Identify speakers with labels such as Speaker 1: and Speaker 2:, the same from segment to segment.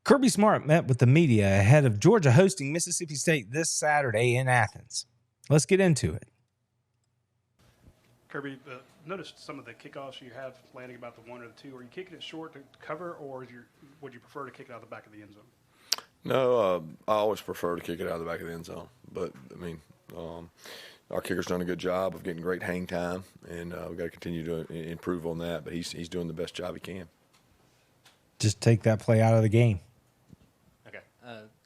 Speaker 1: Kirby Smart met with the media ahead of Georgia hosting Mississippi State this Saturday in Athens. Let's get into it.
Speaker 2: Kirby, noticed some of the kickoffs you have landing about the one or the two. Are you kicking it short to cover, or would you prefer to kick it out the back of the end zone?
Speaker 3: No, I always prefer to kick it out of the back of the end zone. But, I mean, our kicker's done a good job of getting great hang time, and we've got to continue to improve on that. But he's doing the best job he can.
Speaker 1: Just take that play out of the game.
Speaker 4: Okay.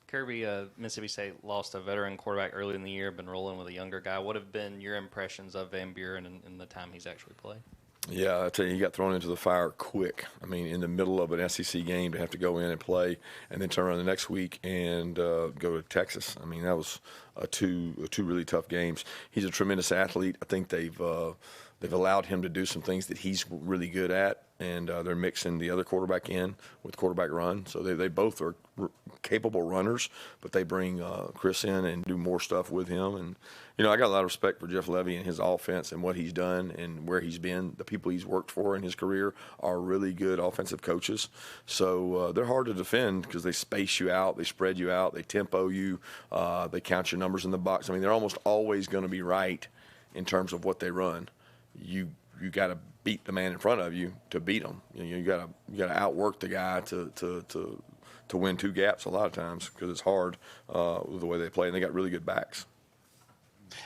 Speaker 4: Kirby, Mississippi State lost a veteran quarterback early in the year, been rolling with a younger guy. What have been your impressions of Van Buren in the time he's actually played?
Speaker 3: Yeah, I tell you, he got thrown into the fire quick. I mean, in the middle of an SEC game to have to go in and play and then turn around the next week and go to Texas. I mean, that was two really tough games. He's a tremendous athlete. I think they've allowed him to do some things that he's really good at, and they're mixing the other quarterback in with quarterback run. So they both are capable runners, but they bring Chris in and do more stuff with him. And, you know, I got a lot of respect for Jeff Levy and his offense and what he's done and where he's been. The people he's worked for in his career are really good offensive coaches. So they're hard to defend because they space you out, they spread you out, they tempo you, they count your numbers in the box. I mean, they're almost always going to be right in terms of what they run. You got to beat the man in front of you to beat them. You got to outwork the guy to win two gaps a lot of times because it's hard with the way they play, and they got really good backs.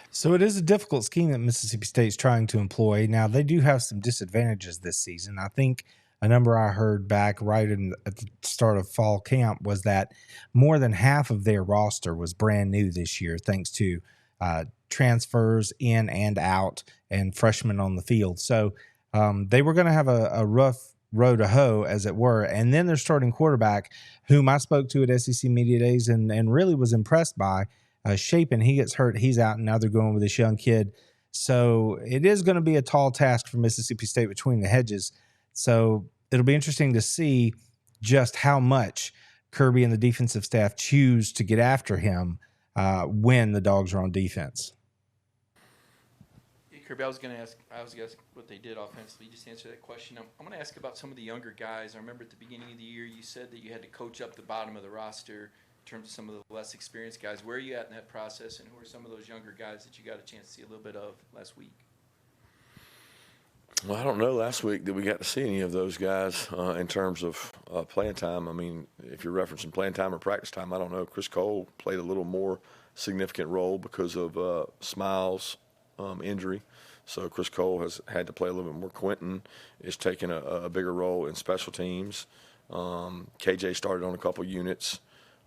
Speaker 1: So it is a difficult scheme that Mississippi State's trying to employ. Now, they do have some disadvantages this season. I think a number I heard back right at the start of fall camp was that more than half of their roster was brand new this year, thanks to transfers in and out and freshmen on the field. So they were going to have a rough row to hoe, as it were. And then their starting quarterback, whom I spoke to at SEC Media Days and really was impressed by, Shapen, he gets hurt, he's out, and now they're going with this young kid. So it is going to be a tall task for Mississippi State between the hedges. So it'll be interesting to see just how much Kirby and the defensive staff choose to get after him when the Dogs are on defense.
Speaker 5: Kirby, I was going to ask what they did offensively. You just answered that question. I'm going to ask about some of the younger guys. I remember at the beginning of the year you said that you had to coach up the bottom of the roster in terms of some of the less experienced guys. Where are you at in that process, and who are some of those younger guys that you got a chance to see a little bit of last week?
Speaker 3: Well, I don't know last week that we got to see any of those guys in terms of playing time. I mean, if you're referencing playing time or practice time, I don't know. Chris Cole played a little more significant role because of Smiles' injury. So Chris Cole has had to play a little bit more. Quentin is taking a bigger role in special teams. KJ started on a couple units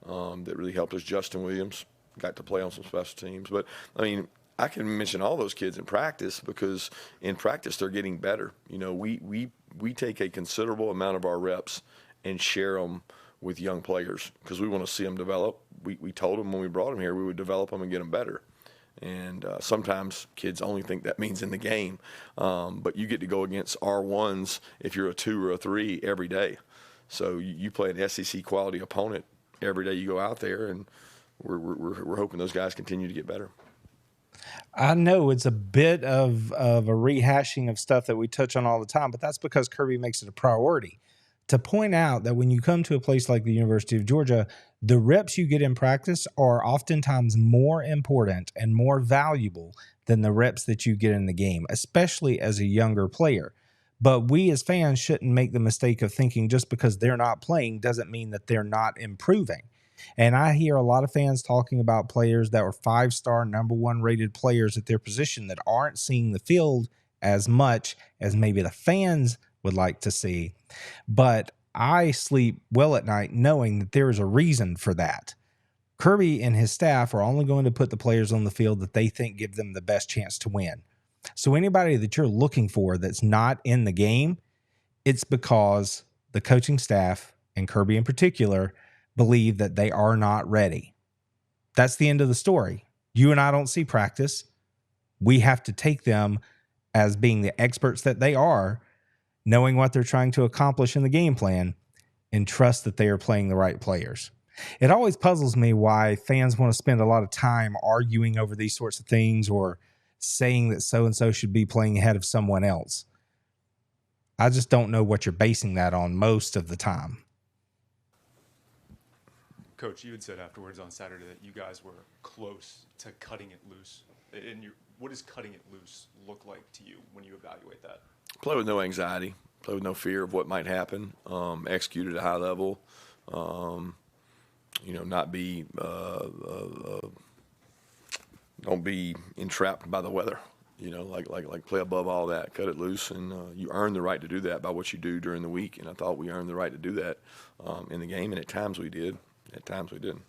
Speaker 3: that really helped us. Justin Williams got to play on some special teams. But, I mean, I can mention all those kids in practice because in practice they're getting better. You know, we take a considerable amount of our reps and share them with young players because we want to see them develop. We told them when we brought them here we would develop them and get them better. And sometimes kids only think that means in the game. But you get to go against R1s if you're a 2 or a 3 every day. So you play an SEC quality opponent every day you go out there, and we're hoping those guys continue to get better.
Speaker 1: I know it's a bit of a rehashing of stuff that we touch on all the time, but that's because Kirby makes it a priority to point out that when you come to a place like the University of Georgia, the reps you get in practice are oftentimes more important and more valuable than the reps that you get in the game, especially as a younger player. But we as fans shouldn't make the mistake of thinking just because they're not playing doesn't mean that they're not improving. And I hear a lot of fans talking about players that were 5-star, #1 rated players at their position that aren't seeing the field as much as maybe the fans would like to see. But I sleep well at night knowing that there is a reason for that. Kirby and his staff are only going to put the players on the field that they think give them the best chance to win. So anybody that you're looking for that's not in the game, it's because the coaching staff, and Kirby in particular, believe that they are not ready. That's the end of the story. You and I don't see practice. We have to take them as being the experts that they are, knowing what they're trying to accomplish in the game plan, and trust that they are playing the right players. It always puzzles me why fans want to spend a lot of time arguing over these sorts of things or saying that so-and-so should be playing ahead of someone else. I just don't know what you're basing that on most of the time.
Speaker 6: Coach, you had said afterwards on Saturday that you guys were close to cutting it loose. What does cutting it loose look like to you when you evaluate that?
Speaker 3: Play with no anxiety, play with no fear of what might happen, execute at a high level, not be, don't be entrapped by the weather. Like play above all that, cut it loose, and you earn the right to do that by what you do during the week. And I thought we earned the right to do that in the game, and at times we did, at times we didn't.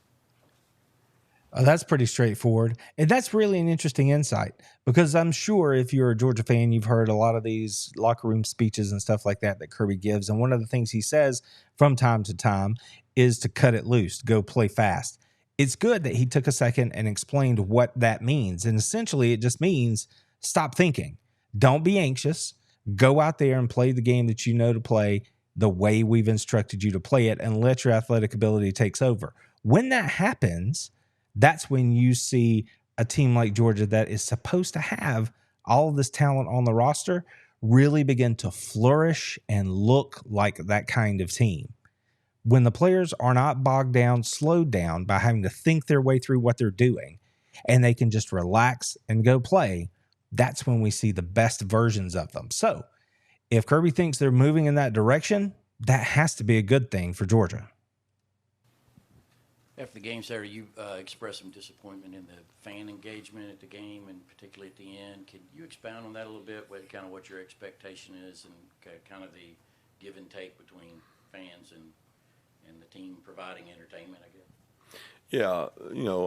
Speaker 1: That's pretty straightforward. And that's really an interesting insight, because I'm sure if you're a Georgia fan, you've heard a lot of these locker room speeches and stuff like that Kirby gives. And one of the things he says from time to time is to cut it loose, go play fast. It's good that he took a second and explained what that means. And essentially, it just means stop thinking. Don't be anxious. Go out there and play the game that you know to play the way we've instructed you to play it, and let your athletic ability takes over. When that happens, that's when you see a team like Georgia that is supposed to have all of this talent on the roster really begin to flourish and look like that kind of team. When the players are not bogged down, slowed down by having to think their way through what they're doing, and they can just relax and go play, that's when we see the best versions of them. So if Kirby thinks they're moving in that direction, that has to be a good thing for Georgia.
Speaker 7: After the game Saturday, you expressed some disappointment in the fan engagement at the game, and particularly at the end. Can you expound on that a little bit, what your expectation is, and kind of the give and take between fans and the team providing entertainment, I guess?
Speaker 3: Yeah,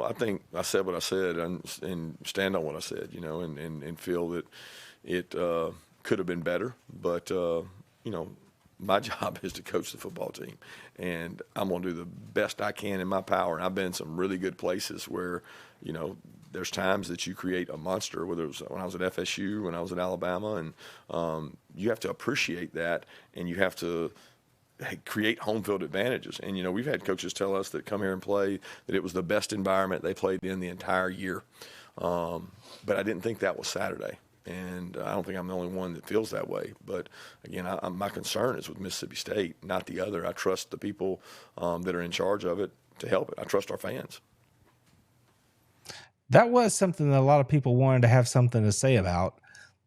Speaker 3: I think I said what I said and stand on what I said, and feel that it could have been better. But, my job is to coach the football team, and I'm going to do the best I can in my power. And I've been in some really good places where, there's times that you create a monster, whether it was when I was at FSU, when I was at Alabama, and you have to appreciate that, and you have to create home field advantages. And, we've had coaches tell us that come here and play that it was the best environment they played in the entire year. But I didn't think that was Saturday. And I don't think I'm the only one that feels that way. But, again, my concern is with Mississippi State, not the other. I trust the people that are in charge of it to help it. I trust our fans.
Speaker 1: That was something that a lot of people wanted to have something to say about.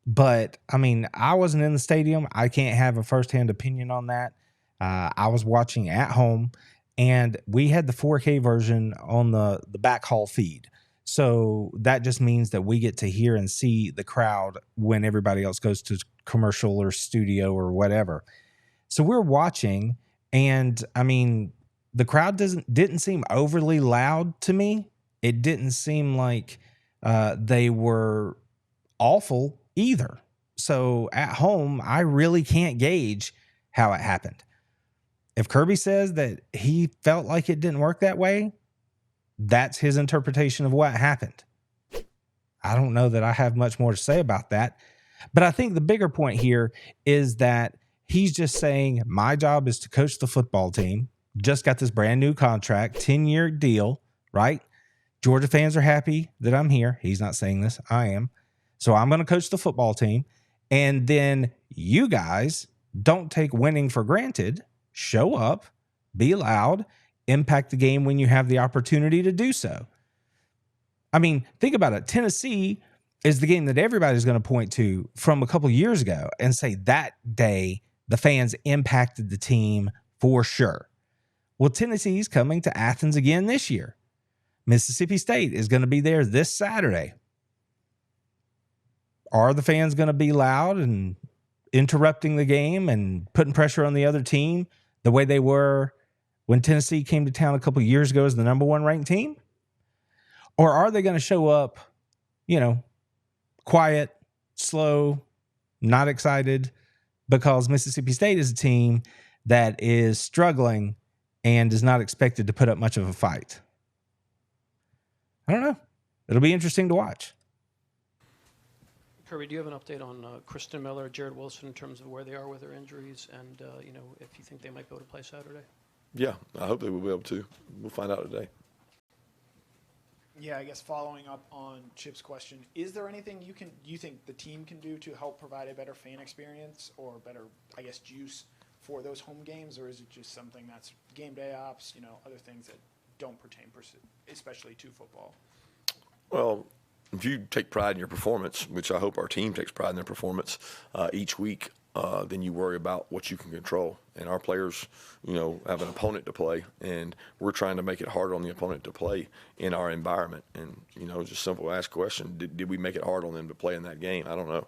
Speaker 1: But, I wasn't in the stadium. I can't have a firsthand opinion on that. I was watching at home, and we had the 4K version on the back hall feed. So that just means that we get to hear and see the crowd when everybody else goes to commercial or studio or whatever. So we're watching, and the crowd didn't seem overly loud to me. It didn't seem like they were awful either. So at home, I really can't gauge how it happened. If Kirby says that he felt like it didn't work that way, that's his interpretation of what happened. I don't know that I have much more to say about that. But I think the bigger point here is that he's just saying, my job is to coach the football team. Just got this brand new contract, 10-year deal, right? Georgia fans are happy that I'm here. He's not saying this. I am. So I'm going to coach the football team. And then you guys don't take winning for granted. Show up, be loud, impact the game when you have the opportunity to do so. Think about it. Tennessee is the game that everybody's going to point to from a couple of years ago and say that day the fans impacted the team for sure. Well, Tennessee's coming to Athens again this year. Mississippi State is going to be there this Saturday. Are the fans going to be loud and interrupting the game and putting pressure on the other team the way they were when Tennessee came to town a couple of years ago as the number one ranked team? Or are they going to show up, quiet, slow, not excited, because Mississippi State is a team that is struggling and is not expected to put up much of a fight? I don't know. It'll be interesting to watch.
Speaker 8: Kirby, do you have an update on Kristen Miller, Jared Wilson in terms of where they are with their injuries, and if you think they might be able to play Saturday?
Speaker 3: Yeah, I hope they will be able to. We'll find out today.
Speaker 9: Yeah, I guess following up on Chip's question, is there anything you think the team can do to help provide a better fan experience or better, juice for those home games, or is it just something that's game day ops, other things that don't pertain, especially to football?
Speaker 3: Well, if you take pride in your performance, which I hope our team takes pride in their performance each week, then you worry about what you can control. And our players, have an opponent to play, and we're trying to make it harder on the opponent to play in our environment. And, just simple ask question, did we make it hard on them to play in that game? I don't know.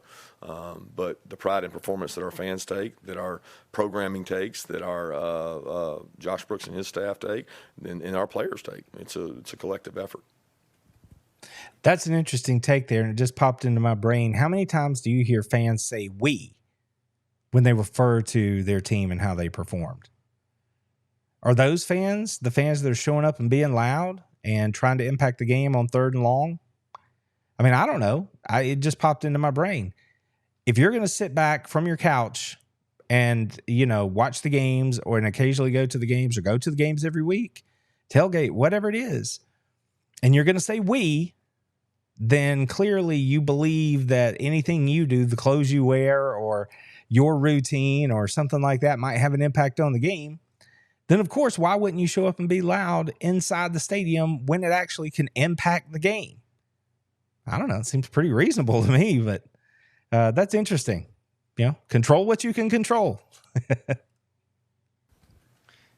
Speaker 3: But the pride in performance that our fans take, that our programming takes, that our Josh Brooks and his staff take, and our players take, it's a collective effort.
Speaker 1: That's an interesting take there, and it just popped into my brain. How many times do you hear fans say "we" when they refer to their team and how they performed? Are those fans the fans that are showing up and being loud and trying to impact the game on 3rd and long? I mean, I don't know. It just popped into my brain. If you're going to sit back from your couch and, watch the games and occasionally go to the games or go to the games every week, tailgate, whatever it is, and you're going to say "we," then clearly you believe that anything you do, the clothes you wear or your routine or something like that might have an impact on the game. Then, of course, why wouldn't you show up and be loud inside the stadium when it actually can impact the game? I don't know. It seems pretty reasonable to me, but that's interesting. Control what you can control.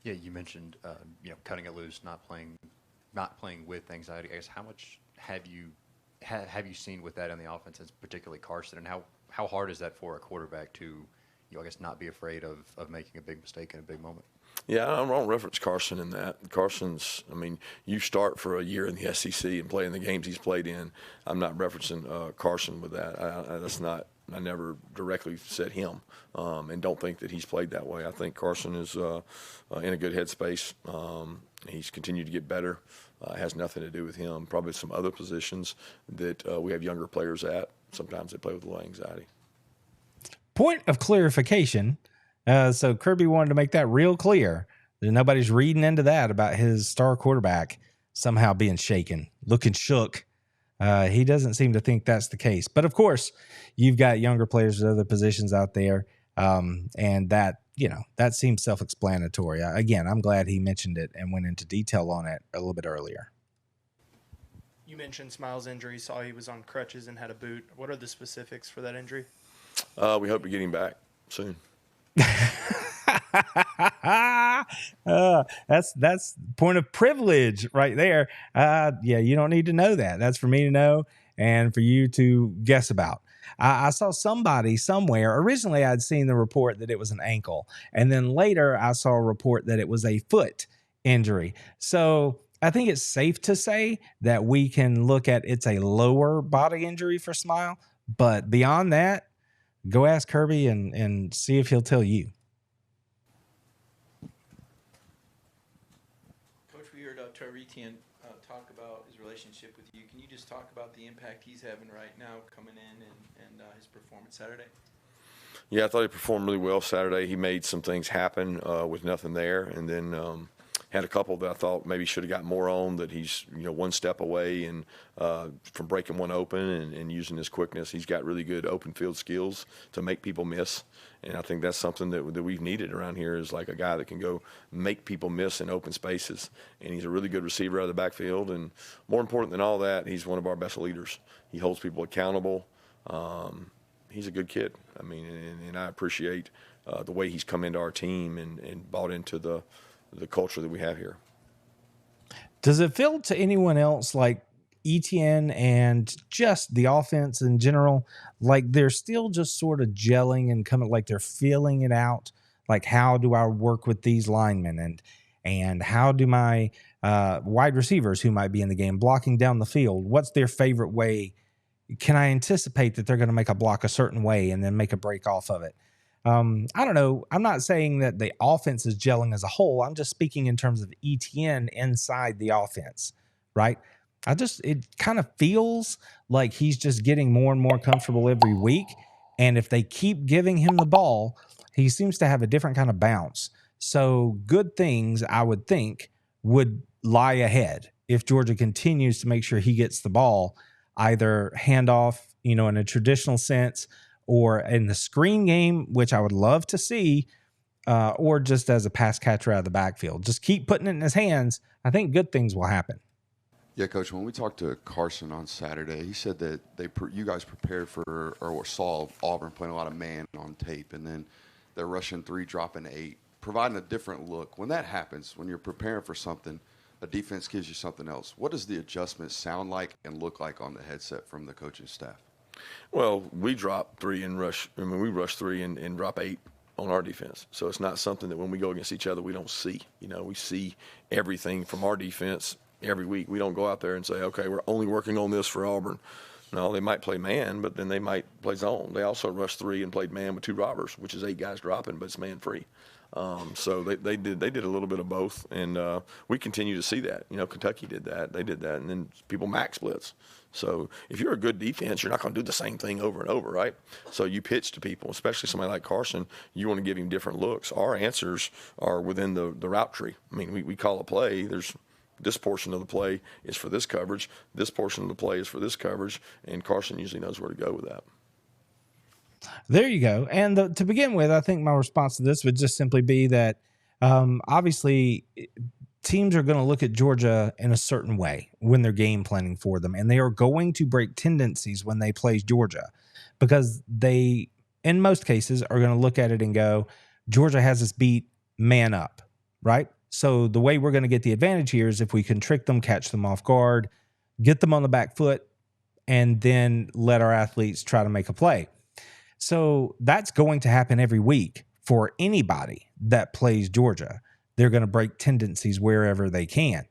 Speaker 10: Yeah, you mentioned cutting it loose, not playing with anxiety. I guess how much have you seen with that in the offense, particularly CARSON, and how hard is that for a quarterback to not be afraid of making a big mistake in a big moment?
Speaker 3: Yeah, I don't reference CARSON in that. CARSON's, you start for a year in the SEC and play in the games he's played in. I'm not referencing CARSON with that. That's not. I never directly said him, and don't think that he's played that way. I think CARSON is in a good headspace. He's continued to get better. Has nothing to do with him. Probably some other positions that we have younger players at. Sometimes they play with a lot of anxiety.
Speaker 1: Point of clarification. So Kirby wanted to make that real clear. That nobody's reading into that about his star quarterback somehow being shaken, looking shook. He doesn't seem to think that's the case. But, of course, you've got younger players at other positions out there, and that, that seems self-explanatory. Again, I'm glad he mentioned it and went into detail on it a little bit earlier.
Speaker 11: You mentioned Smiles' injury, saw he was on crutches and had a boot. What are the specifics for that injury?
Speaker 3: We hope to get him back soon.
Speaker 1: That's point of privilege right there. You don't need to know that. That's for me to know and for you to guess about. I saw somebody somewhere. Originally, I'd seen the report that it was an ankle, and then later I saw a report that it was a foot injury. So I think it's safe to say that we can look at it's a lower body injury for Smile, but beyond that, go ask Kirby and see if he'll tell you.
Speaker 5: Coach, we heard TREVOR ETIENNE talk about his relationship with you. Can you just talk about the impact he's having right now coming in and his performance Saturday?
Speaker 3: Yeah, I thought he performed really well Saturday. He made some things happen with nothing there, and then had a couple that I thought maybe should have got more on, that he's one step away and from breaking one open and using his quickness. He's got really good open field skills to make people miss, and I think that's something that we've needed around here, is like a guy that can go make people miss in open spaces. And he's a really good receiver out of the backfield, and more important than all that, he's one of our best leaders. He holds people accountable. He's a good kid. And I appreciate the way he's come into our team and bought into the culture that we have here.
Speaker 1: Does it feel to anyone else like ETN and just the offense in general, like they're still just sort of gelling and coming, like they're feeling it out? Like, how do I work with these linemen, and how do my wide receivers who might be in the game blocking down the field, what's their favorite way? Can I anticipate that they're going to make a block a certain way and then make a break off of it? I don't know. I'm not saying that the offense is gelling as a whole. I'm just speaking in terms of ETN inside the offense, right? It kind of feels like he's just getting more and more comfortable every week. And if they keep giving him the ball, he seems to have a different kind of bounce. So good things, I would think, would lie ahead if Georgia continues to make sure he gets the ball, either handoff, in a traditional sense, or in the screen game, which I would love to see, or just as a pass catcher out of the backfield. Just keep putting it in his hands. I think good things will happen.
Speaker 12: Yeah, Coach, when we talked to Carson on Saturday, he said that you guys prepared for or saw Auburn playing a lot of man on tape, and then they're rushing 3, dropping 8, providing a different look. When that happens, when you're preparing for something, a defense gives you something else. What does the adjustment sound like and look like on the headset from the coaching staff?
Speaker 3: Well, we drop 3 and rush. I mean, we rush 3 and drop 8 on our defense. So it's not something that when we go against each other, we don't see. You know, we see everything from our defense every week. We don't go out there and say, okay, we're only working on this for Auburn. No, they might play man, but then they might play zone. They also rushed 3 and played man with 2 robbers, which is 8 guys dropping, but it's man free. So they did a little bit of both, and we continue to see that. You know, Kentucky did that. They did that, and then people max splits. So if you're a good defense, you're not going to do the same thing over and over, right? So you pitch to people, especially somebody like Carson. You want to give him different looks. Our answers are within the route tree. I mean, we call a play. There's this portion of the play is for this coverage. This portion of the play is for this coverage, and Carson usually knows where to go with that.
Speaker 1: There you go. And to begin with, I think my response to this would just simply be that obviously teams are going to look at Georgia in a certain way when they're game planning for them, and they are going to break tendencies when they play Georgia because they, in most cases, are going to look at it and go, Georgia has us beat man up, right? So the way we're going to get the advantage here is if we can trick them, catch them off guard, get them on the back foot, and then let our athletes try to make a play. So that's going to happen every week for anybody that plays Georgia. They're going to break tendencies wherever they can.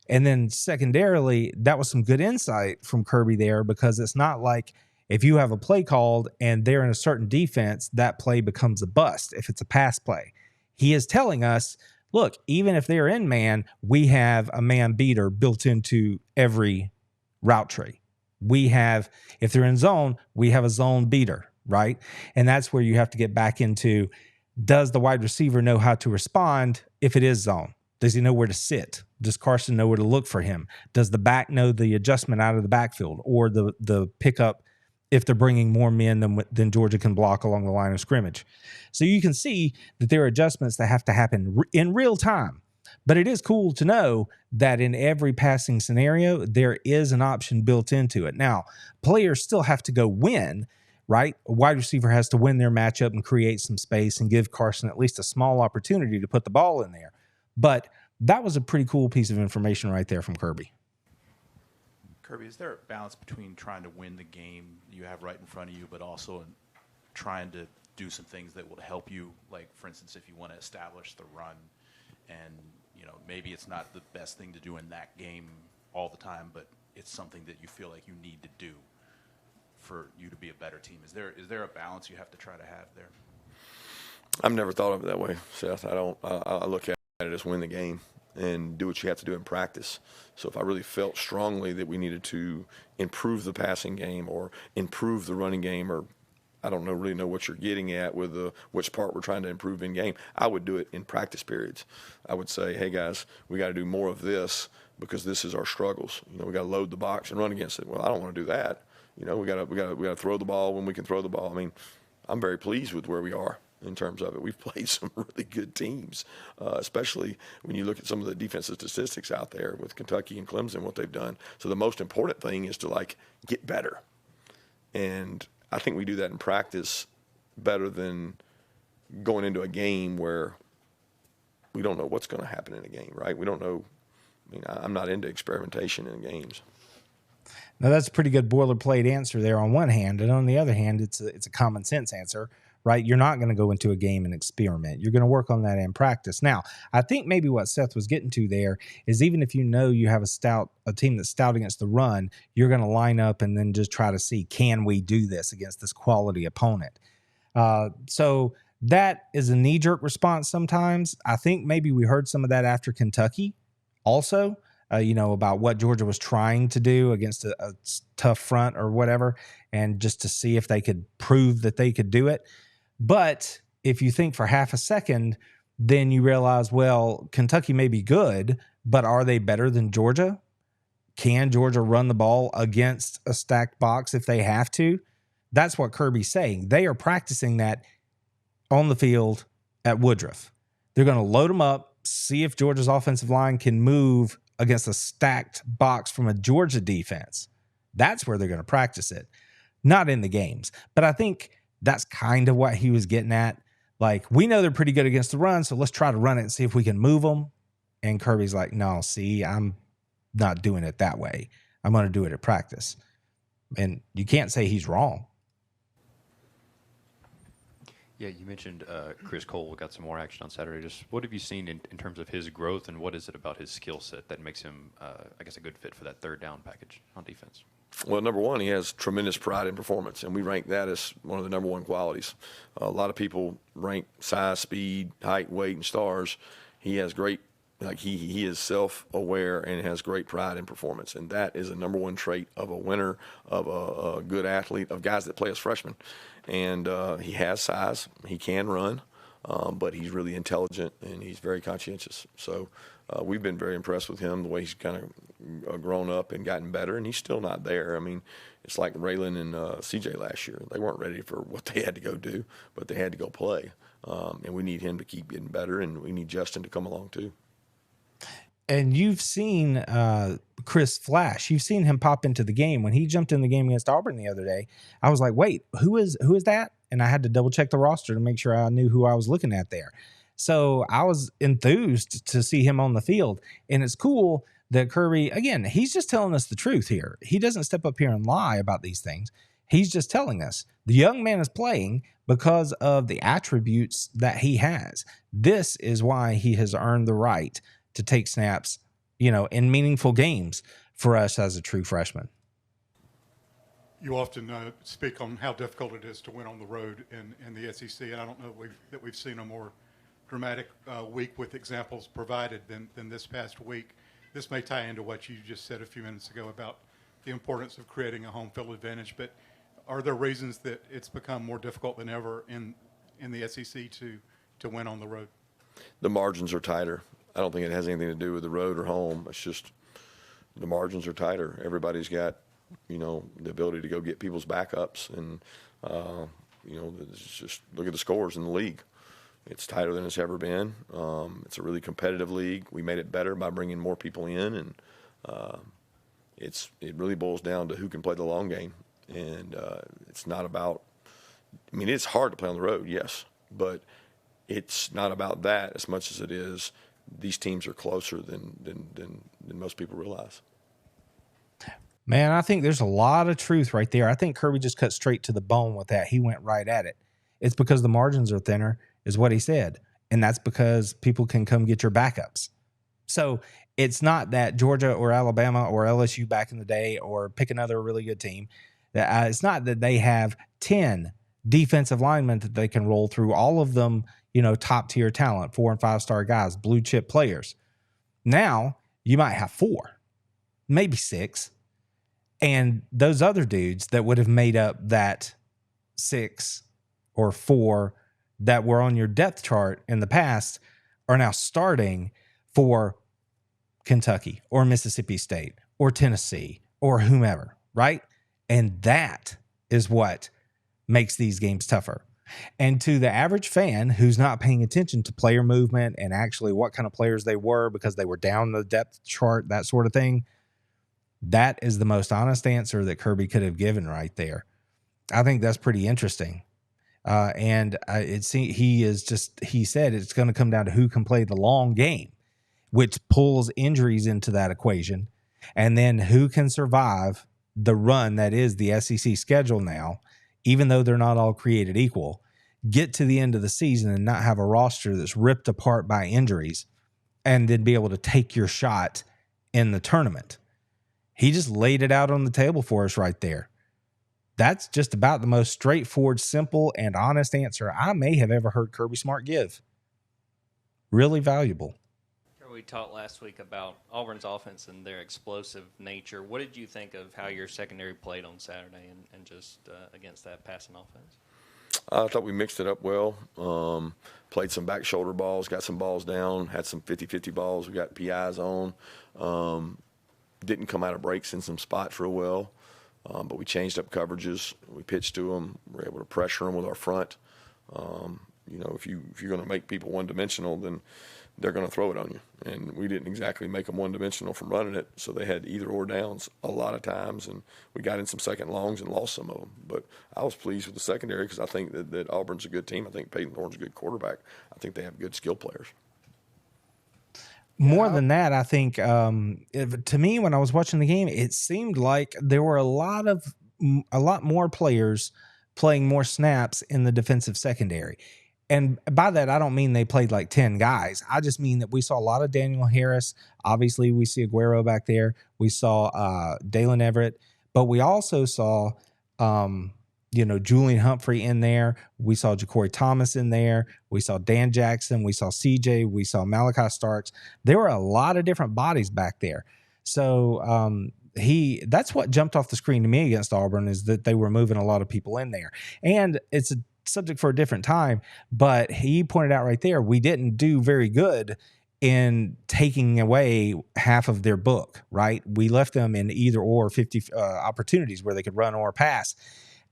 Speaker 1: And then secondarily, that was some good insight from Kirby there because it's not like if you have a play called and they're in a certain defense, that play becomes a bust if it's a pass play. He is telling us, look, even if they're in man, we have a man beater built into every route tree. We have, if they're in zone, we have a zone beater, right? And that's where you have to get back into, does the wide receiver know how to respond if it is zone? Does he know where to sit? Does Carson know where to look for him? Does the back know the adjustment out of the backfield or the pickup if they're bringing more men than Georgia can block along the line of scrimmage? So you can see that there are adjustments that have to happen in real time. But it is cool to know that in every passing scenario, there is an option built into it. Now, players still have to go win, right? A wide receiver has to win their matchup and create some space and give Carson at least a small opportunity to put the ball in there. But that was a pretty cool piece of information right there from Kirby.
Speaker 13: Kirby, is there a balance between trying to win the game you have right in front of you, but also trying to do some things that will help you? Like, for instance, if you want to establish the run and, you know, maybe it's not the best thing to do in that game all the time, but it's something that you feel like you need to do for you to be a better team. Is there a balance you have to try to have there?
Speaker 3: I've never thought of it that way, Seth. I look at it as win the game and do what you have to do in practice. So if I really felt strongly that we needed to improve the passing game or improve the running game, or I don't really know what you're getting at with which part we're trying to improve in game, I would do it in practice periods. I would say, hey guys, we got to do more of this because this is our struggles. You know, we got to load the box and run against it. Well, I don't want to do that. You know, we got to throw the ball when we can throw the ball. I mean, I'm very pleased with where we are in terms of it. We've played some really good teams, especially when you look at some of the defensive statistics out there with Kentucky and Clemson, what they've done. So the most important thing is to, get better. And I think we do that in practice better than going into a game where we don't know what's going to happen in a game, right? We don't know. I mean, I'm not into experimentation in games.
Speaker 1: Now, that's a pretty good boilerplate answer there on one hand. And on the other hand, it's a common sense answer, right? You're not going to go into a game and experiment. You're going to work on that in practice. Now, I think maybe what Seth was getting to there is even if you know you have a team that's stout against the run, you're going to line up and then just try to see, can we do this against this quality opponent? So that is a knee-jerk response sometimes. I think maybe we heard some of that after Kentucky also. About what Georgia was trying to do against a tough front or whatever, and just to see if they could prove that they could do it. But if you think for half a second, then you realize, well, Kentucky may be good, but are they better than Georgia? Can Georgia run the ball against a stacked box if they have to? That's what Kirby's saying. They are practicing that on the field at Woodruff. They're going to load them up, see if Georgia's offensive line can move against a stacked box from a Georgia defense. That's where they're going to practice it, not in the games. But I think that's kind of what he was getting at. Like, we know they're pretty good against the run, so let's try to run it and see if we can move them. And Kirby's like, no, see, I'm not doing it that way. I'm going to do it at practice. And you can't say he's wrong.
Speaker 10: Yeah, you mentioned Chris Cole got some more action on Saturday. Just what have you seen in terms of his growth, and what is it about his skill set that makes him, I guess, a good fit for that third down package on defense?
Speaker 3: Well, number one, he has tremendous pride in performance, and we rank that as one of the number one qualities. A lot of people rank size, speed, height, weight, and stars. He has great, like he is self-aware and has great pride in performance, and that is a number one trait of a winner, of a good athlete, of guys that play as freshmen. And he has size, he can run, but he's really intelligent and he's very conscientious. So we've been very impressed with him, the way he's kind of grown up and gotten better, and he's still not there. I mean, it's like RAYLEN and CJ last year. They weren't ready for what they had to go do, but they had to go play. And we need him to keep getting better, and we need Justin to come along too.
Speaker 1: And you've seen Chris flash. You've seen him pop into the game. When he jumped in the game against Auburn the other day, I was like, wait, who is that? And I had to double check the roster to make sure I knew who I was looking at there. So I was enthused to see him on the field. And it's cool that Kirby, again, he's just telling us the truth here. He doesn't step up here and lie about these things. He's just telling us the young man is playing because of the attributes that he has. This is why he has earned the right to take snaps, in meaningful games for us as a true freshman.
Speaker 14: You often speak on how difficult it is to win on the road in the SEC, and I don't know that we've seen a more dramatic week with examples provided than this past week. This may tie into what you just said a few minutes ago about the importance of creating a home field advantage, but are there reasons that it's become more difficult than ever in the SEC to win on the road?
Speaker 3: The margins are tighter. I don't think it has anything to do with the road or home. It's just the margins are tighter. Everybody's got, the ability to go get people's backups. And, it's just look at the scores in the league. It's tighter than it's ever been. It's a really competitive league. We made it better by bringing more people in. And it really boils down to who can play the long game. And it's not about – it's hard to play on the road, yes. But it's not about that as much as it is – these teams are closer than most people realize.
Speaker 1: Man, I think there's a lot of truth right there. I think Kirby just cut straight to the bone with that. He went right at it. It's because the margins are thinner, is what he said. And that's because people can come get your backups. So it's not that Georgia or Alabama or LSU back in the day, or pick another really good team, it's not that they have 10 defensive linemen that they can roll through, all of them, top tier talent, 4 and 5 star guys, blue chip players. Now you might have 4, maybe 6. And those other dudes that would have made up that 6 or 4 that were on your depth chart in the past are now starting for Kentucky or Mississippi State or Tennessee or whomever, right? And that is what makes these games tougher. And to the average fan who's not paying attention to player movement and actually what kind of players they were because they were down the depth chart, that sort of thing, that is the most honest answer that Kirby could have given right there. I think that's pretty interesting. He said it's going to come down to who can play the long game, which pulls injuries into that equation, and then who can survive the run that is the SEC schedule now. Even though they're not all created equal, get to the end of the season and not have a roster that's ripped apart by injuries and then be able to take your shot in the tournament. He just laid it out on the table for us right there. That's just about the most straightforward, simple, and honest answer I may have ever heard Kirby Smart give. Really valuable.
Speaker 4: We talked last week about Auburn's offense and their explosive nature. What did you think of how your secondary played on Saturday and just against that passing offense?
Speaker 3: I thought we mixed it up well. Played some back shoulder balls, got some balls down, had some 50-50 balls. We got PIs on. Didn't come out of breaks in some spots real well, but we changed up coverages. We pitched to them. We were able to pressure them with our front. You know, if you're going to make people one-dimensional, then they're going to throw it on you. And we didn't exactly make them one-dimensional from running it, so they had either-or downs a lot of times, and we got in some second longs and lost some of them. But I was pleased with the secondary because I think that Auburn's a good team. I think Peyton Thorne's a good quarterback. I think they have good skill players.
Speaker 1: More than that, I think to me, when I was watching the game, it seemed like there were a lot more players playing more snaps in the defensive secondary. And by that, I don't mean they played like 10 guys. I just mean that we saw a lot of Daniel Harris. Obviously, we see Aguero back there. We saw Dalen Everett. But we also saw, Julian Humphrey in there. We saw Ja'Cory Thomas in there. We saw Dan Jackson. We saw CJ. We saw Malachi Starks. There were a lot of different bodies back there. So that's what jumped off the screen to me against Auburn, is that they were moving a lot of people in there. And it's a subject for a different time, but he pointed out right there, we didn't do very good in taking away half of their book, right? We left them in either or 50 opportunities where they could run or pass.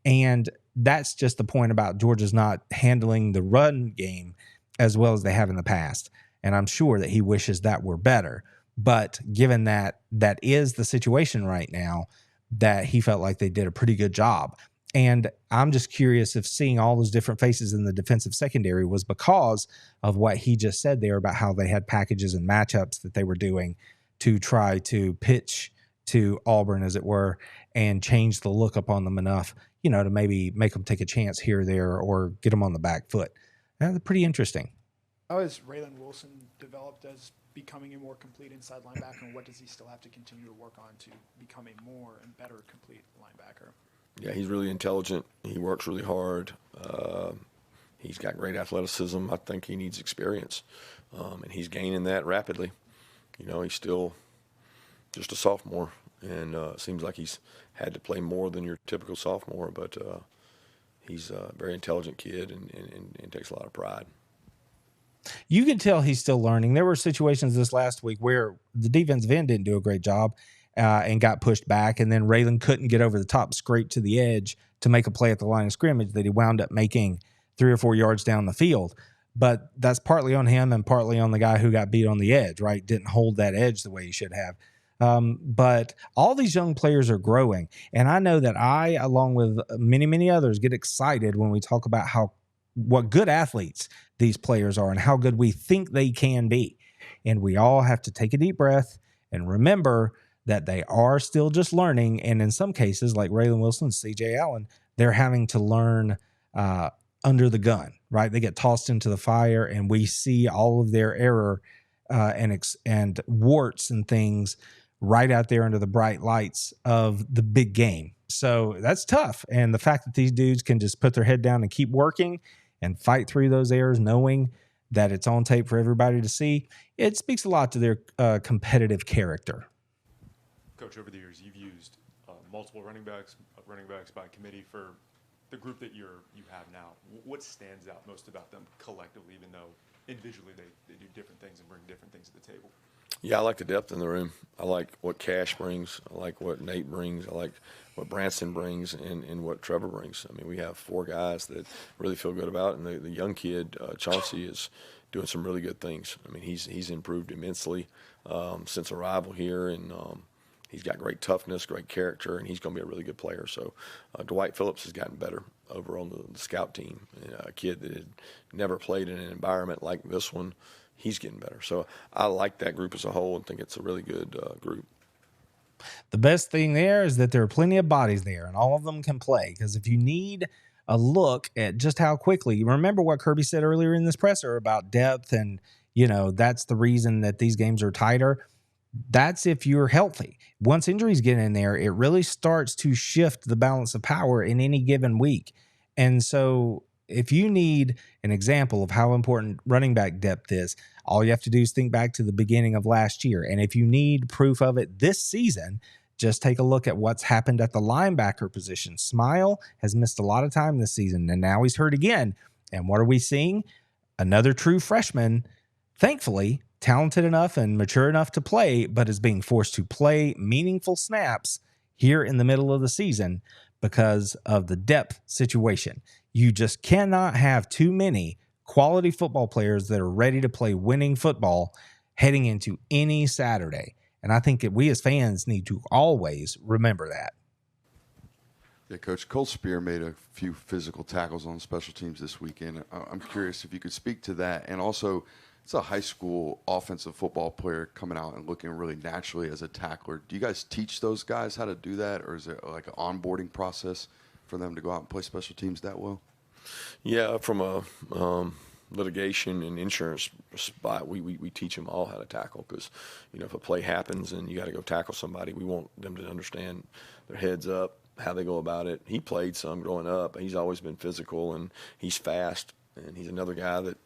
Speaker 1: And that's just the point about Georgia's not handling the run game as well as they have in the past. And I'm sure that he wishes that were better. But given that that is the situation right now, that he felt like they did a pretty good job. And I'm just curious if seeing all those different faces in the defensive secondary was because of what he just said there about how they had packages and matchups that they were doing to try to pitch to Auburn, as it were, and change the look up on them enough, to maybe make them take a chance here or there or get them on the back foot. That's pretty interesting.
Speaker 9: How has RAYLEN Wilson developed as becoming a more complete inside linebacker, and what does he still have to continue to work on to become a more and better complete linebacker?
Speaker 3: Yeah, he's really intelligent. He works really hard. He's got great athleticism. I think he needs experience, and he's gaining that rapidly. He's still just a sophomore, and it seems like he's had to play more than your typical sophomore, but he's a very intelligent kid and takes a lot of pride.
Speaker 1: You can tell he's still learning. There were situations this last week where the defensive end didn't do a great job and got pushed back, and then RAYLEN couldn't get over the top, scrape to the edge to make a play at the line of scrimmage that he wound up making 3 or 4 yards down the field. But that's partly on him and partly on the guy who got beat on the edge, right? Didn't hold that edge the way he should have. But all these young players are growing. And I know that I, along with many, many others, get excited when we talk about what good athletes these players are and how good we think they can be. And we all have to take a deep breath and remember that they are still just learning. And in some cases, like RAYLEN Wilson, CJ Allen, they're having to learn under the gun, right? They get tossed into the fire, and we see all of their error and warts and things right out there under the bright lights of the big game. So that's tough. And the fact that these dudes can just put their head down and keep working and fight through those errors, knowing that it's on tape for everybody to see, it speaks a lot to their competitive character.
Speaker 6: Coach, over the years, you've used multiple running backs by committee for the group that you have now. What stands out most about them collectively, even though individually they do different things and bring different things to the table?
Speaker 3: Yeah, I like the depth in the room. I like what Cash brings. I like what Nate brings. I like what Branson brings and what Trevor brings. I mean, we have 4 guys that really feel good about it. And the young kid, Chauncey, is doing some really good things. I mean, he's improved immensely since arrival here, and he's got great toughness, great character, and he's going to be a really good player. So Dwight Phillips has gotten better over on the scout team. A kid that had never played in an environment like this one, he's getting better. So I like that group as a whole and think it's a really good group.
Speaker 1: The best thing there is that there are plenty of bodies there, and all of them can play. Because if you need a look at just how quickly, remember what Kirby said earlier in this presser about depth, and that's the reason that these games are tighter. That's if you're healthy. Once injuries get in there, it really starts to shift the balance of power in any given week. And so if you need an example of how important running back depth is, all you have to do is think back to the beginning of last year. And if you need proof of it this season, just take a look at what's happened at the linebacker position. Smile has missed a lot of time this season, and now he's hurt again. And what are we seeing? Another true freshman, thankfully, talented enough and mature enough to play, but is being forced to play meaningful snaps here in the middle of the season because of the depth situation. You just cannot have too many quality football players that are ready to play winning football heading into any Saturday. And I think that we as fans need to always remember that.
Speaker 12: Yeah, Coach, Cole SPEER made a few physical tackles on special teams this weekend. I'm curious if you could speak to that. And also, it's a high school offensive football player coming out and looking really naturally as a tackler. Do you guys teach those guys how to do that, or is it like an onboarding process for them to go out and play special teams that well?
Speaker 3: Yeah, from a litigation and insurance spot, we teach them all how to tackle, because, you know, if a play happens and you got to go tackle somebody, we want them to understand their heads up, how they go about it. He played some growing up. He's always been physical, and he's fast, and he's another guy that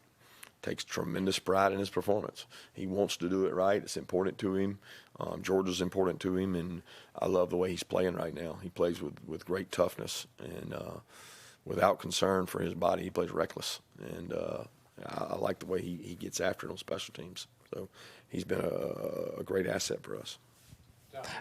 Speaker 3: takes tremendous pride in his performance. He wants to do it right. It's important to him. Georgia's important to him, and I love the way he's playing right now. He plays with great toughness and without concern for his body. He plays reckless, and I like the way he gets after it on special teams. So he's been a great asset for us.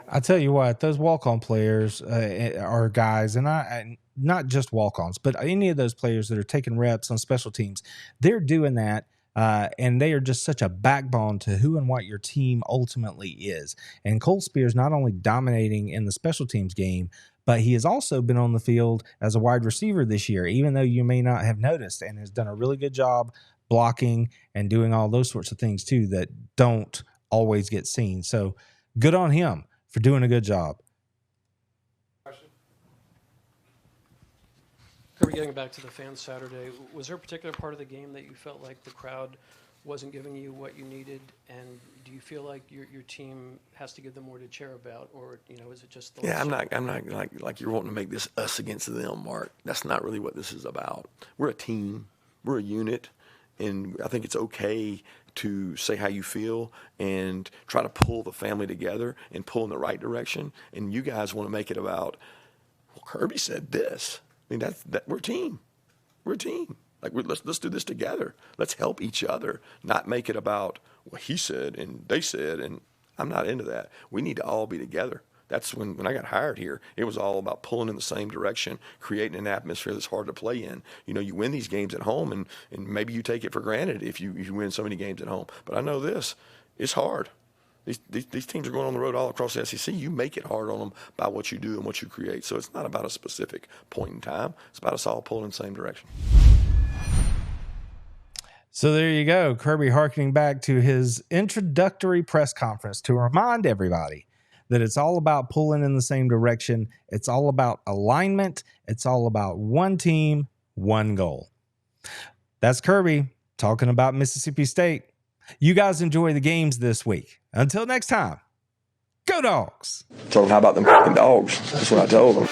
Speaker 1: I tell you what, those walk-on players are guys, and not just walk-ons, but any of those players that are taking reps on special teams, they're doing that, and they are just such a backbone to who and what your team ultimately is. And Cole SPEER is not only dominating in the special teams game, but he has also been on the field as a wide receiver this year, even though you may not have noticed, and has done a really good job blocking and doing all those sorts of things too that don't always get seen. So good on him for doing a good job.
Speaker 8: Kirby, getting back to the fans Saturday, was there a particular part of the game that you felt like the crowd wasn't giving you what you needed? And do you feel like your team has to give them more to cheer about, or, you know, is it just the...
Speaker 3: Yeah, I'm not like you're wanting to make this us against them, Mark. That's not really what this is about. We're a team. We're a unit. And I think it's okay to say how you feel and try to pull the family together and pull in the right direction. And you guys want to make it about, well, Kirby said this. I mean, we're a team. We're a team. Like, let's do this together. Let's help each other, not make it about what he said and they said. And I'm not into that. We need to all be together. That's when I got hired here, it was all about pulling in the same direction, creating an atmosphere that's hard to play in. You know, you win these games at home, and maybe you take it for granted if you win so many games at home. But I know this, it's hard. These teams are going on the road all across the SEC. You make it hard on them by what you do and what you create. So it's not about a specific point in time. It's about us all pulling in the same direction.
Speaker 1: So there you go. Kirby harkening back to his introductory press conference to remind everybody that it's all about pulling in the same direction. It's all about alignment. It's all about one team, one goal. That's Kirby talking about Mississippi State. You guys enjoy the games this week. Until next time, go Dogs.
Speaker 3: Told them, how about them fucking dogs? That's what I told them.